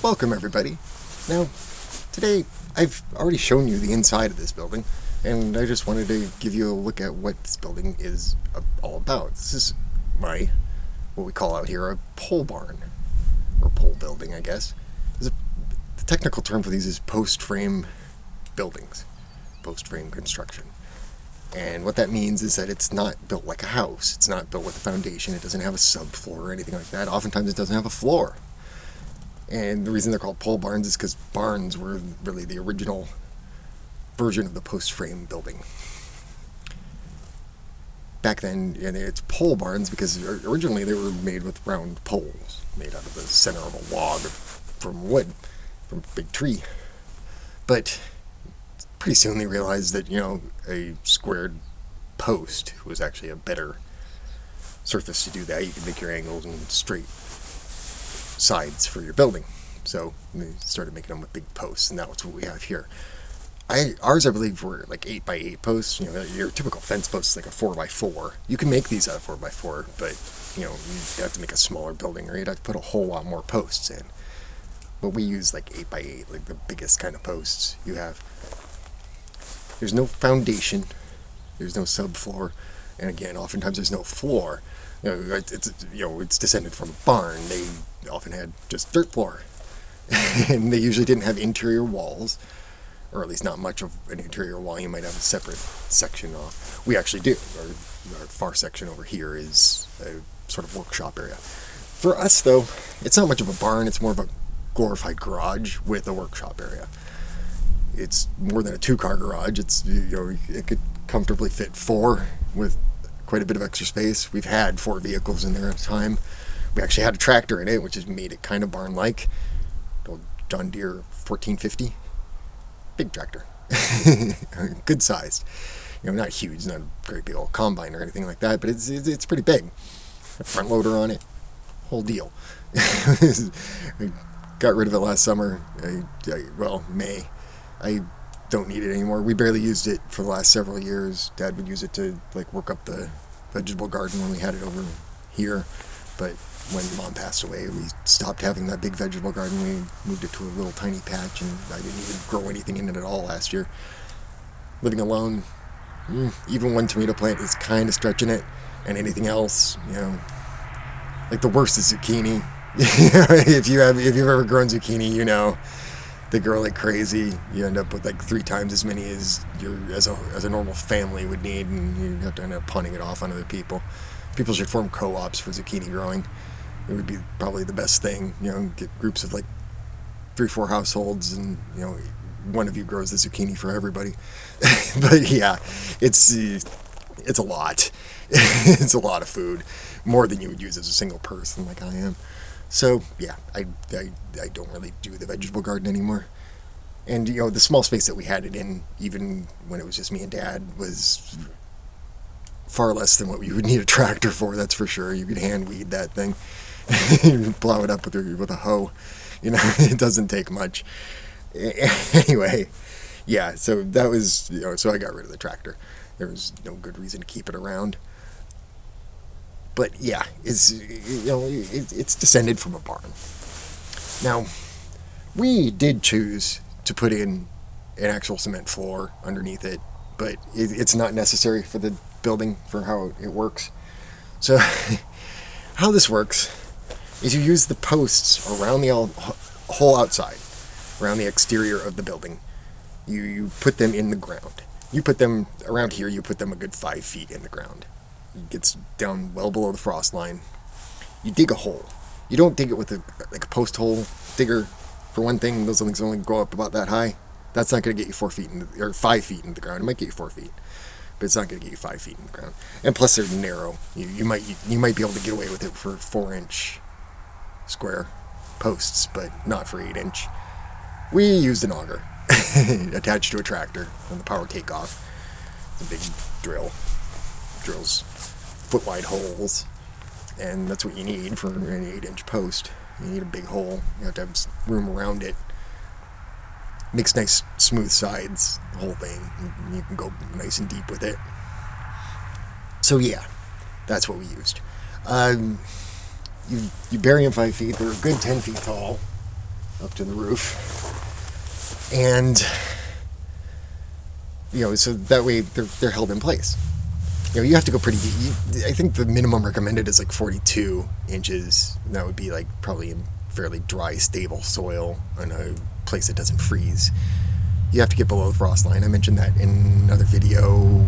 Welcome everybody. Now, today I've already shown you the inside of this building, and I just wanted to give you a look at what this building is all about. This is what we call out here, a pole barn, or pole building, I guess. The technical term for these is post-frame buildings, post-frame construction. And what that means is that it's not built like a house. It's not built with a foundation. It doesn't have a subfloor or anything like that. Oftentimes it doesn't have a floor. And the reason they're called pole barns is because barns were really the original version of the post-frame building. Back then, it's pole barns because originally they were made with round poles, made out of the center of a log from wood, from a big tree. But pretty soon they realized that, a squared post was actually a better surface to do that. You could make your angles and straight sides for your building. So they started making them with big posts, and that's what we have here. Ours, I believe, were like 8x8 posts. Your typical fence post is like a 4x4. You can make these out of 4x4, but you'd have to make a smaller building, or you'd have to put a whole lot more posts in. But we use like 8x8, like the biggest kind of posts you have. There's no foundation, there's no subfloor, and again, oftentimes there's no floor. It's descended from a barn. They often had just dirt floor, and they usually didn't have interior walls, or at least not much of an interior wall. You might have a separate section off. We actually do. Our far section over here is a sort of workshop area. For us, though, it's not much of a barn. It's more of a glorified garage with a workshop area. It's more than a 2-car garage. It could comfortably fit 4 with quite a bit of extra space. We've had 4 vehicles in there at a time. We actually had a tractor in it, which has made it kind of barn-like. Old John Deere 1450. Big tractor. Good sized. Not huge, not a very big old combine or anything like that, but it's pretty big. A front loader on it. Whole deal. I got rid of it last summer. May. I don't need it anymore. We barely used it for the last several years. Dad would use it to work up the vegetable garden when we had it over here. But when Mom passed away, we stopped having that big vegetable garden. We moved it to a little tiny patch, and I didn't even grow anything in it at all last year. Living alone, even one tomato plant is kind of stretching it, and anything else, like the worst is zucchini. If you've ever grown zucchini, they grow like crazy. You end up with like 3 times as many as a normal family would need, and you have to end up punting it off on other people. People should form co-ops for zucchini growing. It would be probably the best thing. Get groups of like 3-4 households, and one of you grows the zucchini for everybody. But yeah, it's a lot. It's a lot of food, more than you would use as a single person like I am. So yeah, I don't really do the vegetable garden anymore. And the small space that we had it in, even when it was just me and Dad, was far less than what you would need a tractor for. That's for sure. You could hand weed that thing, you plow it up with a hoe. It doesn't take much. Anyway, yeah. So that was so I got rid of the tractor. There was no good reason to keep it around. But yeah, it's descended from a barn. Now, we did choose to put in an actual cement floor underneath it, but it's not necessary for the building, for how it works. So, how this works is you use the posts around the whole outside, around the exterior of the building. You put them in the ground. You put them around here. You put them a good 5 feet in the ground. It gets down well below the frost line. You dig a hole. You don't dig it with a post hole digger. For one thing, those things only go up about that high. That's not going to get you 4 feet or 5 feet into the ground. It might get you 4 feet, but it's not going to get you 5 feet in the ground. And plus, they're narrow. You might be able to get away with it for 4-inch square posts, but not for 8-inch. We used an auger attached to a tractor on the power takeoff. The big drill drills foot-wide holes, and that's what you need for an 8-inch post. You need a big hole. You have to have room around it. Makes nice smooth sides, the whole thing. You can go nice and deep with it. So yeah, that's what we used. You bury them 5 feet. They're a good 10 feet tall, up to the roof. And, so that way they're held in place. You have to go pretty deep. I think the minimum recommended is like 42 inches. That would be like probably in fairly dry, stable soil in a place that doesn't freeze. You have to get below the frost line. I mentioned that in another video,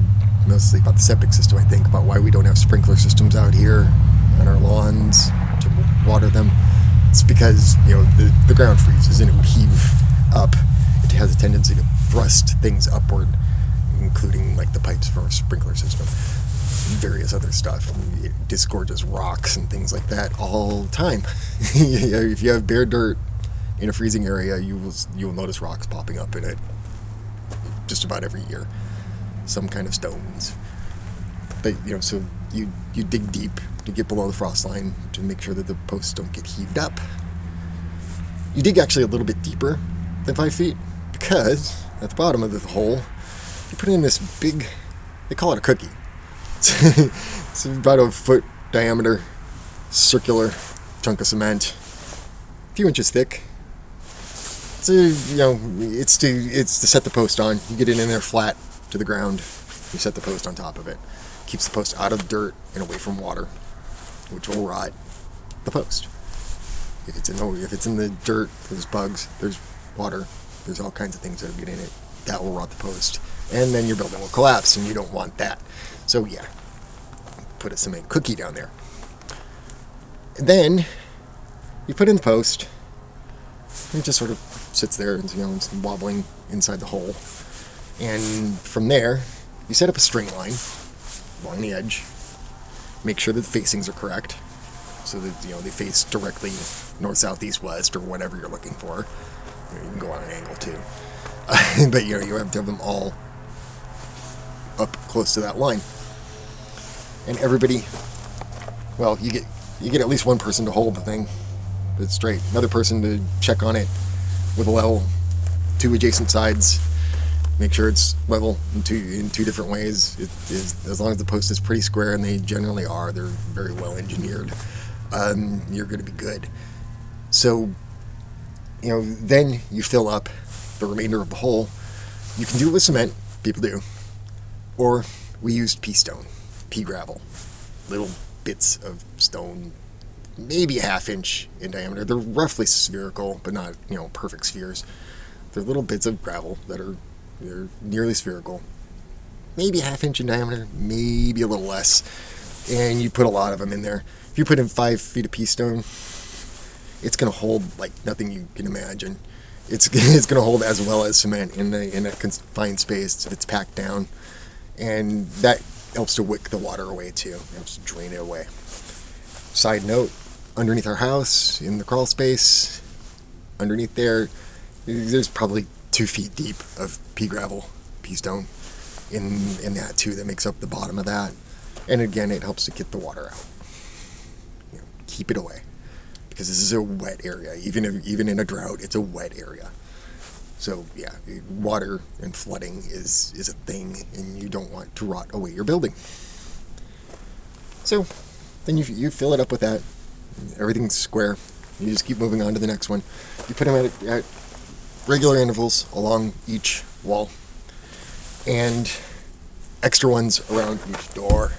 mostly about the septic system, I think, about why we don't have sprinkler systems out here on our lawns to water them. It's because, the ground freezes and it would heave up. It has a tendency to thrust things upward, including like the pipes for our sprinkler system, various other stuff. It disgorges rocks and things like that all the time. If you have bare dirt in a freezing area, you will notice rocks popping up in it just about every year. Some kind of stones. But so you dig deep to get below the frost line to make sure that the posts don't get heaved up. You dig actually a little bit deeper than 5 feet, because at the bottom of the hole you put in this big, they call it a cookie. It's about a foot diameter, circular chunk of cement, a few inches thick. So, it's to set the post on. You get it in there flat to the ground. You set the post on top of it. Keeps the post out of dirt and away from water, which will rot the post. If it's in the dirt, there's bugs, there's water, there's all kinds of things that get in it. That will rot the post. And then your building will collapse, and you don't want that. So yeah, put a cement cookie down there. And then you put in the post. It just sort of sits there and it's wobbling inside the hole. And from there, you set up a string line along the edge. Make sure that the facings are correct, so that they face directly north, south, east, west, or whatever you're looking for. You can go on an angle too, but you have to have them all up close to that line. And everybody, you get at least one person to hold the thing that's straight, another person to check on it with a level, 2 adjacent sides, make sure it's level in two different ways. It is, as long as the post is pretty square, and they generally are, they're very well engineered, you're going to be good. So, then you fill up the remainder of the hole. You can do it with cement, people do, or we used pea stone, pea gravel, little bits of stone, maybe a ½ inch in diameter. They're roughly spherical, but not perfect spheres. They're little bits of gravel they're nearly spherical, maybe a ½ inch in diameter, maybe a little less, and you put a lot of them in there. If you put in 5 feet of pea stone, it's going to hold like nothing you can imagine. It's going to hold as well as cement in a confined space if it's packed down, and that helps to wick the water away too. It helps to drain it away. Side note, underneath our house, in the crawl space, underneath there's probably 2 feet deep of pea gravel, pea stone in that too, that makes up the bottom of that. And again, it helps to get the water out. Keep it away, because this is a wet area. Even in a drought, it's a wet area. So yeah, water and flooding is a thing, and you don't want to rot away your building. So then you fill it up with that. Everything's square. You just keep moving on to the next one. You put them at regular intervals along each wall, and extra ones around each door.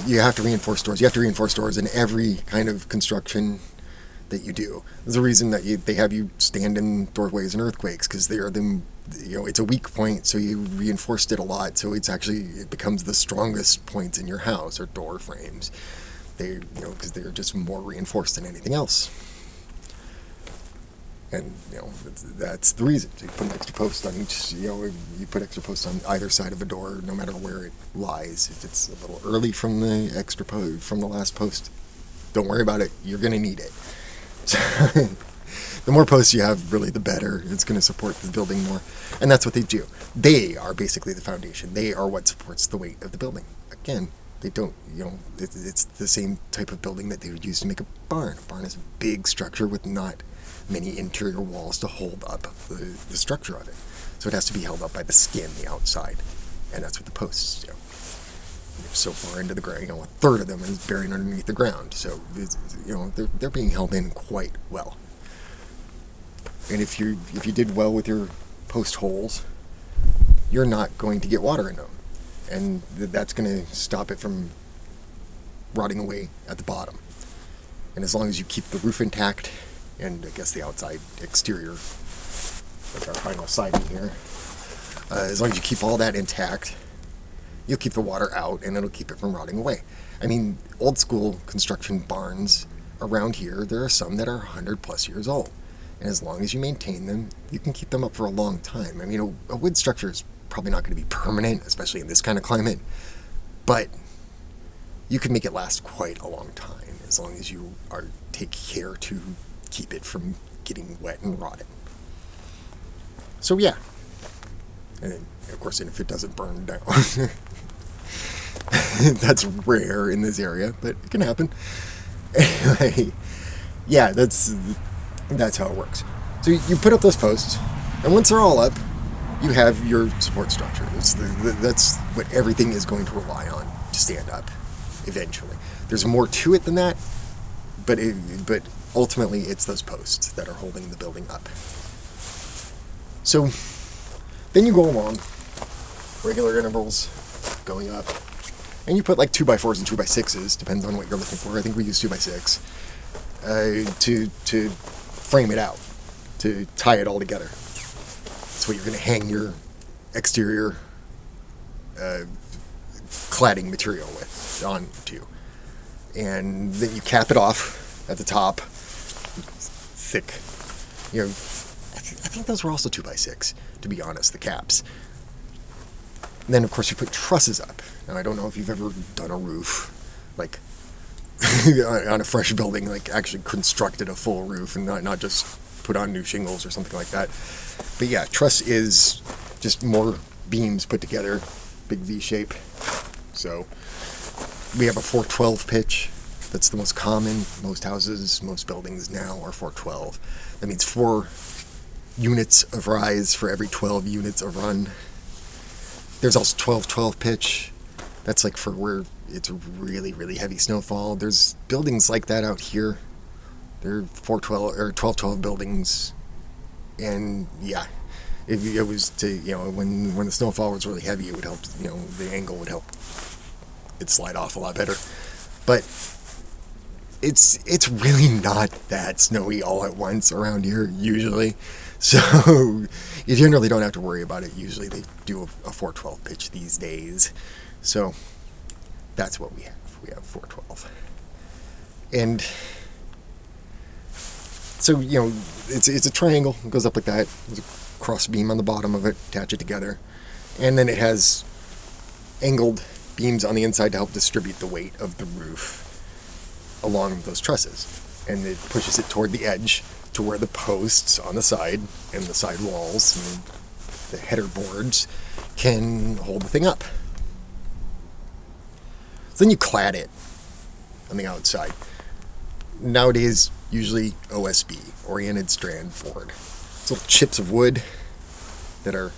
You have to reinforce doors. You have to reinforce doors in every kind of construction that you do. There's a reason that they have you stand in doorways in earthquakes, because they are it's a weak point, so you reinforced it a lot, so it becomes the strongest points in your house or door frames. Because they're just more reinforced than anything else. And that's the reason. So you put an extra post on each. You put extra posts on either side of a door, no matter where it lies. If it's a little early from the last post, don't worry about it. You're going to need it. So the more posts you have, really, the better. It's going to support the building more, and that's what they do. They are basically the foundation. They are what supports the weight of the building. Again, they don't. It's the same type of building that they would use to make a barn. A barn is a big structure with not many interior walls to hold up the structure of it. So it has to be held up by the skin, the outside. And that's what the posts do. They're so far into the ground, a third of them is buried underneath the ground. So, they're being held in quite well. And if you did well with your post holes, you're not going to get water in them, and that's going to stop it from rotting away at the bottom. And as long as you keep the roof intact, and I guess the outside exterior, like our final siding here, as long as you keep all that intact, you'll keep the water out, and it'll keep it from rotting away. I mean, old school construction barns around here, there are some that are 100 plus years old. And as long as you maintain them, you can keep them up for a long time. I mean, a wood structure is probably not going to be permanent, especially in this kind of climate, but you can make it last quite a long time as long as you take care to keep it from getting wet and rotted. So yeah, and then, of course, if it doesn't burn down, that's rare in this area, but it can happen. Anyway, yeah, that's how it works. So you put up those posts, and once they're all up, you have your support structure. That's what everything is going to rely on to stand up eventually. There's more to it than that, but ultimately it's those posts that are holding the building up. So then you go along, regular intervals, going up, and you put like 2x4s and 2x6s, depends on what you're looking for. I think we use 2x6 to frame it out, to tie it all together. That's what you're going to hang your exterior cladding material onto. And then you cap it off at the top, thick. I think those were also 2x6, to be honest, the caps. And then, of course, you put trusses up. Now, I don't know if you've ever done a roof, like, on a fresh building, like, actually constructed a full roof and not just put on new shingles or something like that. But yeah, truss is just more beams put together, big V shape. So we have a 412 pitch. That's the most common. Most houses, most buildings now are 412. That means 4 units of rise for every 12 units of run. There's also 12-12 pitch. That's like for where it's really, really heavy snowfall. There's buildings like that out here. They're 412 or 12-12 buildings. And yeah, if it was to, when the snowfall was really heavy, it would help, the angle would help it slide off a lot better. But it's really not that snowy all at once around here, usually. So you generally don't have to worry about it. Usually they do a 412 pitch these days. So that's what we have. We have 412. And so, it's a triangle. It goes up like that. There's a cross beam on the bottom of it. Attach it together. And then it has angled beams on the inside to help distribute the weight of the roof along those trusses. And it pushes it toward the edge to where the posts on the side and the side walls and the header boards can hold the thing up. So then you clad it on the outside. Nowadays, usually OSB, oriented strand board. It's little chips of wood that are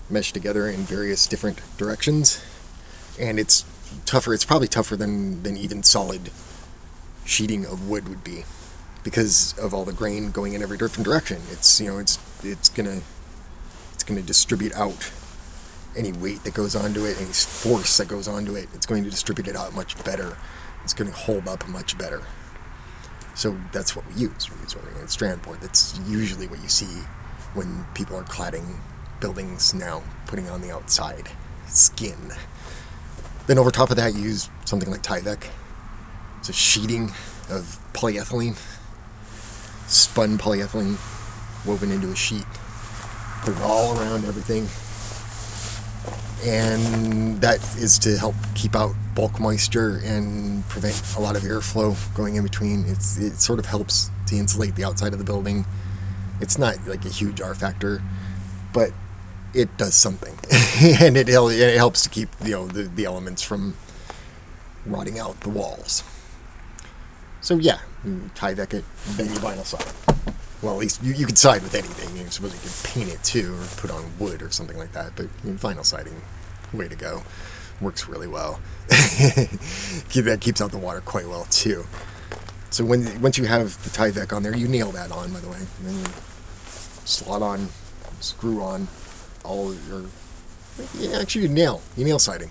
meshed together in various different directions. And it's tougher. It's probably tougher than even solid sheeting of wood would be, because of all the grain going in every different direction. It's gonna distribute out any weight that goes onto it, any force that goes onto it. It's going to distribute it out much better. It's going to hold up much better. So that's what we use. We use oriented strand board. That's usually what you see when people are cladding buildings now, putting on the outside skin. Then over top of that, you use something like Tyvek. It's a sheeting of polyethylene, spun polyethylene woven into a sheet. Put it all around everything. And that is to help keep out bulk moisture and prevent a lot of airflow going in between. It sort of helps to insulate the outside of the building. It's not like a huge R factor, but it does something. And it helps to keep the elements from rotting out the walls. So yeah, you Tyvek it, then you vinyl side. Well, at least you could side with anything. You're supposed you could paint it too, or put on wood or something like that. But vinyl siding, way to go. Works really well. That keeps out the water quite well too. So once you have the Tyvek on there, you nail that on, by the way. And then slot on, screw on all your. Yeah, actually, you nail siding.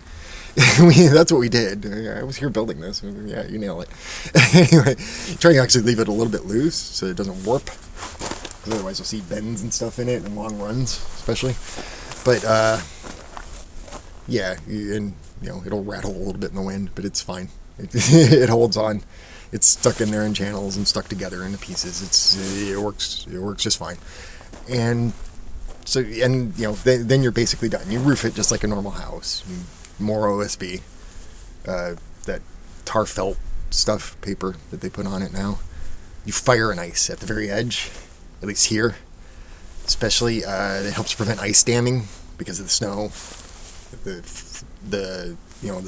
That's what we did. I was here building this. Yeah, you nail it. Anyway, try to actually leave it a little bit loose so it doesn't warp. Because otherwise you'll see bends and stuff in it and long runs, especially. But yeah, and it'll rattle a little bit in the wind, but it's fine. It holds on. It's stuck in there in channels and stuck together into pieces. It works. It works just fine. And so, and then you're basically done. You roof it just like a normal house. More OSB, that tar felt stuff, paper that they put on it now. You fire and ice at the very edge, at least here. Especially, it helps prevent ice damming because of the snow. The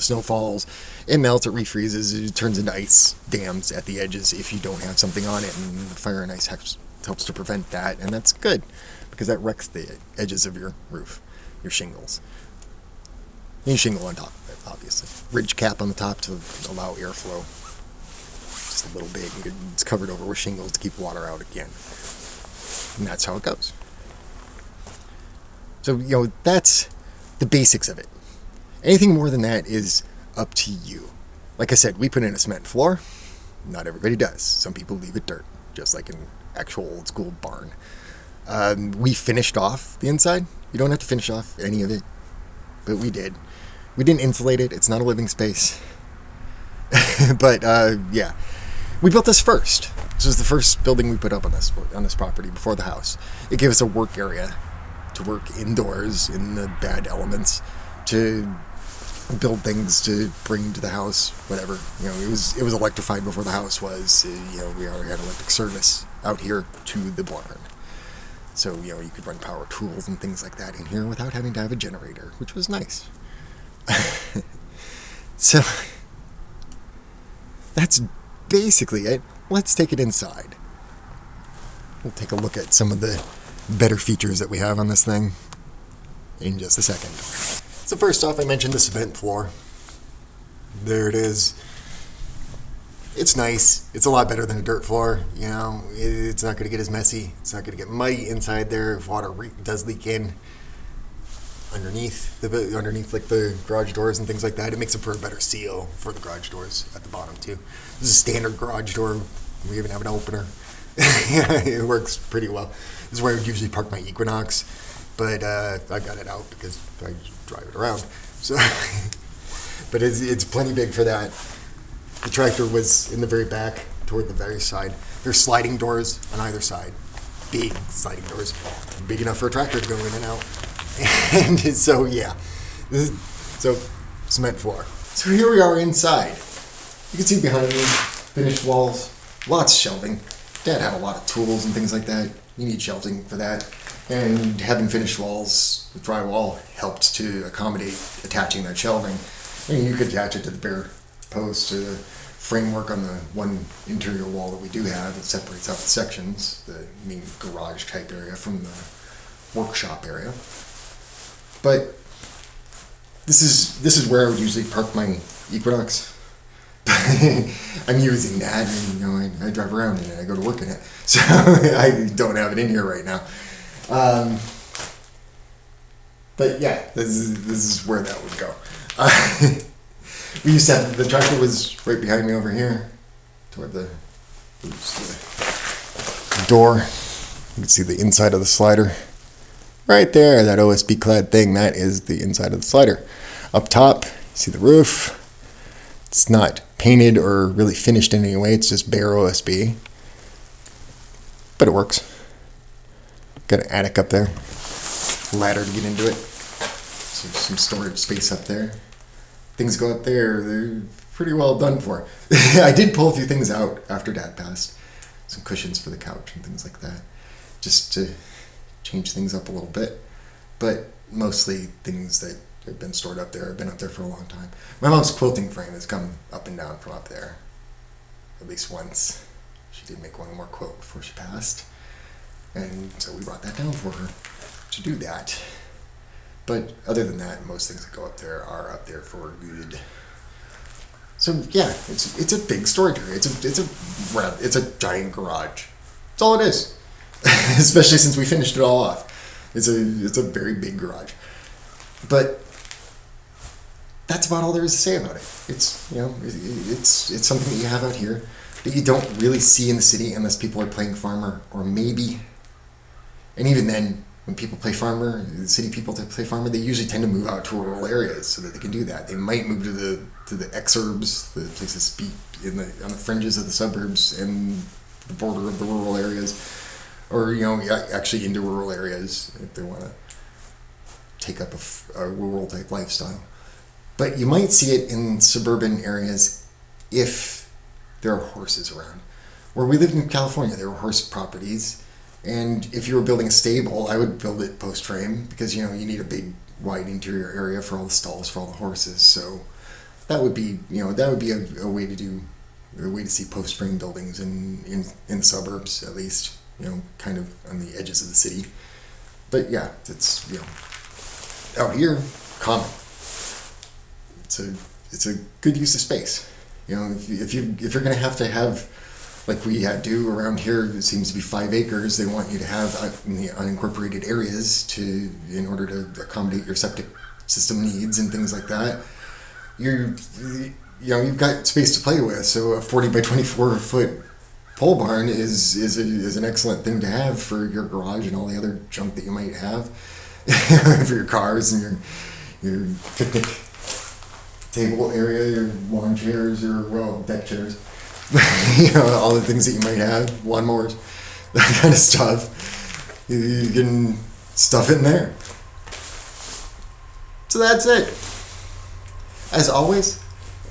snow falls, it melts, it refreezes, it turns into ice dams at the edges if you don't have something on it, and fire and ice helps to prevent that, and that's good because that wrecks the edges of your roof, your shingles. You shingle on top of it, obviously. Ridge cap on the top to allow airflow. Just a little bit. It's covered over with shingles to keep water out again. And that's how it goes. So, that's the basics of it. Anything more than that is up to you. Like I said, we put in a cement floor. Not everybody does. Some people leave it dirt, just like an actual old school barn. We finished off the inside. You don't have to finish off any of it, but we did. We didn't insulate it. It's not a living space. But yeah, we built this first. This was the first building we put up on this property before the house. It gave us a work area to work indoors in the bad elements, to build things to bring to the house, whatever. It was electrified before the house was. We already had electric service out here to the barn. So, you could run power tools and things like that in here without having to have a generator, which was nice. So, that's basically it. Let's take it inside. We'll take a look at some of the better features that we have on this thing in just a second. So first off, I mentioned the cement floor. There it is. It's nice. It's a lot better than a dirt floor. It's not going to get as messy. It's not going to get muddy inside there if water does leak in underneath like the garage doors and things like that. It makes it for a better seal for the garage doors at the bottom too. This is a standard garage door. We even have an opener. It works pretty well. This is where I would usually park my Equinox, but I got it out because I drive it around. So, but it's plenty big for that. The tractor was in the very back, toward the very side. There's sliding doors on either side. Big sliding doors. Big enough for a tractor to go in and out. And so, yeah. So, cement floor. So here we are inside. You can see behind me, finished walls, lots of shelving. Dad had a lot of tools and things like that. You need shelving for that. And having finished walls with drywall helped to accommodate attaching that shelving. You could attach it to the bare post or the framework on the one interior wall that we do have that separates out the sections, the main garage type area from the workshop area. But this is where I would usually park my Equinox. I'm using that, and I drive around in it. I go to work in it, so I don't have it in here right now. But yeah, this is where that would go. We used to have, the tractor was right behind me over here, toward the door. You can see the inside of the slider. Right there, that OSB clad thing, that is the inside of the slider. Up top, you see the roof. It's not painted or really finished in any way, it's just bare OSB. But it works. Got an attic up there. Ladder to get into it. So some storage space up there. Things go up there, they're pretty well done for. I did pull a few things out after Dad passed. Some cushions for the couch and things like that. Just to change things up a little bit. But mostly things that have been stored up there have been up there for a long time. My mom's quilting frame has come up and down from up there. At least once. She did make one more quilt before she passed. And so we brought that down for her to do that. But other than that, most things that go up there are up there for good. So yeah, it's a big storage area. It's a giant garage. That's all it is. especially since we finished it all off. It's a very big garage, but that's about all there is to say about it. It's it's something that you have out here that you don't really see in the city unless people are playing farmer, or maybe, and even then, when people play farmer, the city people that play farmer, they usually tend to move out to rural areas so that they can do that. They might move to the exurbs, the places on the fringes of the suburbs and the border of the rural areas, or actually into rural areas if they want to take up a rural type lifestyle. But you might see it in suburban areas if there are horses around. Where we lived in California, there were horse properties, and if you were building a stable, I would build it post frame because you need a big wide interior area for all the stalls for all the horses. So that would be a way to see post frame buildings in the suburbs, at least, kind of on the edges of the city. But yeah, it's out here common. It's a good use of space. If you're gonna have like we had to around here, it seems to be 5 acres. They want you to have in the unincorporated areas in order to accommodate your septic system needs and things like that. You've got space to play with. So a 40 by 24 foot pole barn is an excellent thing to have for your garage and all the other junk that you might have for your cars and your picnic table area, your lawn chairs, your deck chairs, all the things that you might have, lawnmowers, that kind of stuff. You can stuff it in there. So that's it. As always,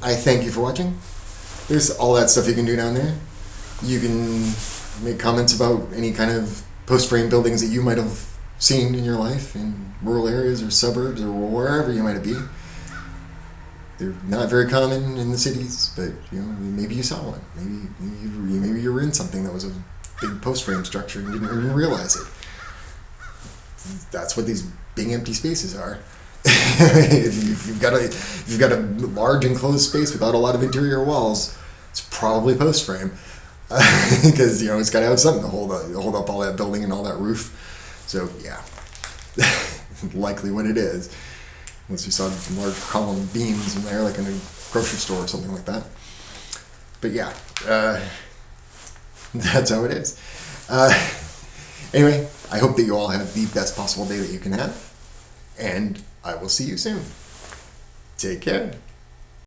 I thank you for watching. There's all that stuff you can do down there. You can make comments about any kind of post-frame buildings that you might have seen in your life in rural areas or suburbs or wherever you might be. They're not very common in the cities, but maybe you saw one. Maybe you were in something that was a big post-frame structure and didn't even realize it. That's what these big empty spaces are. if you've got a large enclosed space without a lot of interior walls, it's probably post-frame because it's got to have something to hold up all that building and all that roof. So yeah, likely what it is. Unless you saw large column beams in there, like in a grocery store or something like that. But yeah, that's how it is. Anyway, I hope that you all have the best possible day that you can have, and I will see you soon. Take care.